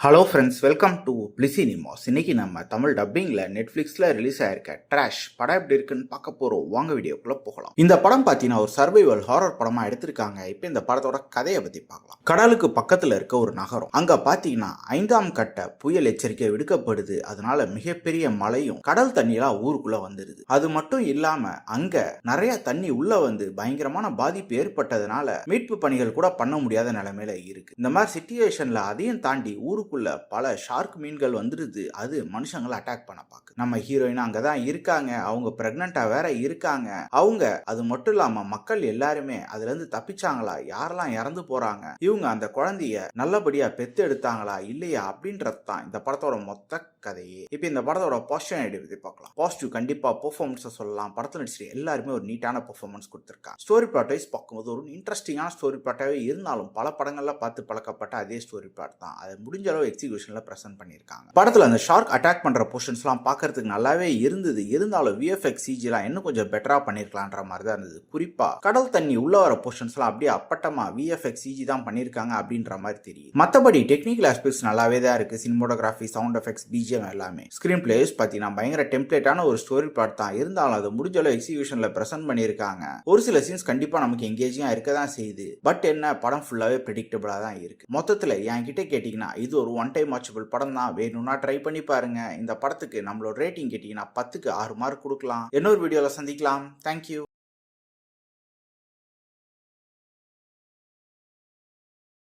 Hello friends, welcome to பிளிசினிமாஸ். இன்னைக்கு நம்ம தமிழ் டப்பிங்ல நெட்ஃபிளிக்ஸ்ல ரிலீஸ் ஆயிருக்க ட்ராஷ் படம் எப்படி இருக்குன்னு பார்க்க போறோம். வாங்க வீடியோக்குள்ள போகலாம். இந்த படம் பார்த்தீங்கன்னா ஒரு சர்வைவல் ஹாரர் படமா எடுத்திருக்காங்க. இப்போ இந்த படத்தோட கதையை பத்தி பார்க்கலாம். கடலுக்கு பக்கத்துல இருக்க ஒரு நகரம். அங்க பாத்தீங்கன்னா 5ஆம் கட்ட புயல் எச்சரிக்கை விடுக்கப்படுது. அதனால மிகப்பெரிய மழையும் கடல் தண்ணியெல்லாம் ஊருக்குள்ள வந்துருது. அது மட்டும் இல்லாம அங்க நிறைய தண்ணி உள்ள வந்து பயங்கரமான பாதிப்பு ஏற்பட்டதுனால மீட்பு பணிகள் கூட பண்ண முடியாத நிலைமையில இருக்கு. இந்த மாதிரி சிச்சுவேஷன்ல அதையும் தாண்டி ஊருக்கு பல ஷார்க் மீன்கள் வந்துருது. அது மனுஷங்களை அட்டாக் பண்ண பாக்கு. நம்ம ஹீரோயின் அங்கதான் இருக்காங்க. அவங்க பிரெக்னண்டா வேற இருக்காங்க. அவங்க அது மட்டும் இல்லாம மக்கள் எல்லாருமே அதுல இருந்து தப்பிச்சாங்களா, யாரெல்லாம் இறந்து போறாங்க, இவங்க அந்த குழந்தைய நல்லபடியா பெத்து எடுத்தாங்களா இல்லையா அப்படின்றது தான் இந்த படத்தோட மொத்த கதையே. இப்ப இந்த படத்தோட பாசிட்டிவ் பத்தி பார்க்கலாம். பாசிட்டிவ் கண்டிப்பா பெர்ஃபார்மன்ஸ் சொல்லலாம். படத்துல நடிச்சு எல்லாருமே ஒரு நீட்டான பெர்ஃபார்மன்ஸ் கொடுத்திருக்காங்க. ஸ்டோரி பிளாட் வைஸ் பார்க்கும்போது ஒரு இன்ட்ரெஸ்டிங்கான ஸ்டோரி பிளாட்டாவே இருந்தாலும் பல படங்கள்ல பார்த்து பழக்கப்பட்ட அதே ஸ்டோரி பிளாட் தான். அது முடிஞ்ச எக்ஸிகியூஷன்ல பிரசன்ட் பண்ணிருக்காங்க. படத்துல அந்த ஷார்க் அட்டாக் பண்ற போர்ஷன்ஸ்லாம் பார்க்கிறதுக்கு நல்லாவே இருந்தது. இருந்தாலும் விஎஃப்எக்ஸ் சிஜிலாம் இன்னும் கொஞ்சம் பெட்டரா பண்ணிருக்கலாம்ன்ற மாதிரி தான் இருந்தது. குறிப்பா கடல் தண்ணி உள்ள வர போர்ஷன்ஸ்லாம் அப்படியே அப்பட்டமா விஎஃப்எக்ஸ் சிஜி தான் பண்ணிருக்காங்க அப்படின்ற மாதிரி தெரியும். மத்தபடி டெக்னிக்கல் ஆஸ்பெக்ட்ஸ் நல்லாவே தான் இருக்கு. சினிமோட்டோகிராஃபி, சவுண்ட் எஃபெக்ட்ஸ், பிஜிஎம் எல்லாமே. ஸ்கிரீன் பிளேஸ் பார்த்தீங்கன்னா பயங்கர டெம்ப்ளேட்டான ஒரு ஸ்டோரி பிளாட் தான். இருந்தாலும் அது முடிஞ்ச அளவு எக்ஸிகியூஷன்ல பிரசன்ட் பண்ணிருக்காங்க. ஒரு சில சீன்ஸ் கண்டிப்பா நமக்கு எங்கேஜிங்கா இருக்க தான் செய்யுது. பட் என்ன, படம் ஃபுல்லாவே பிரெடிக்டபிளா தான் இருக்கு. மொத்தத்துல என்கிட்ட கேட்டீங்கன்னா இது ஒரு ஒன் டைம் வாட்சபிள் படம் தான். வேணும்னா ட்ரை பண்ணி பாருங்க. இந்த படத்துக்கு நம்மளோட ரேட்டிங் கேட்டீங்கன்னா 10க்கு 6 மார்க் கொடுக்கலாம். இன்னொரு வீடியோல சந்திக்கலாம். தேங்க்யூ.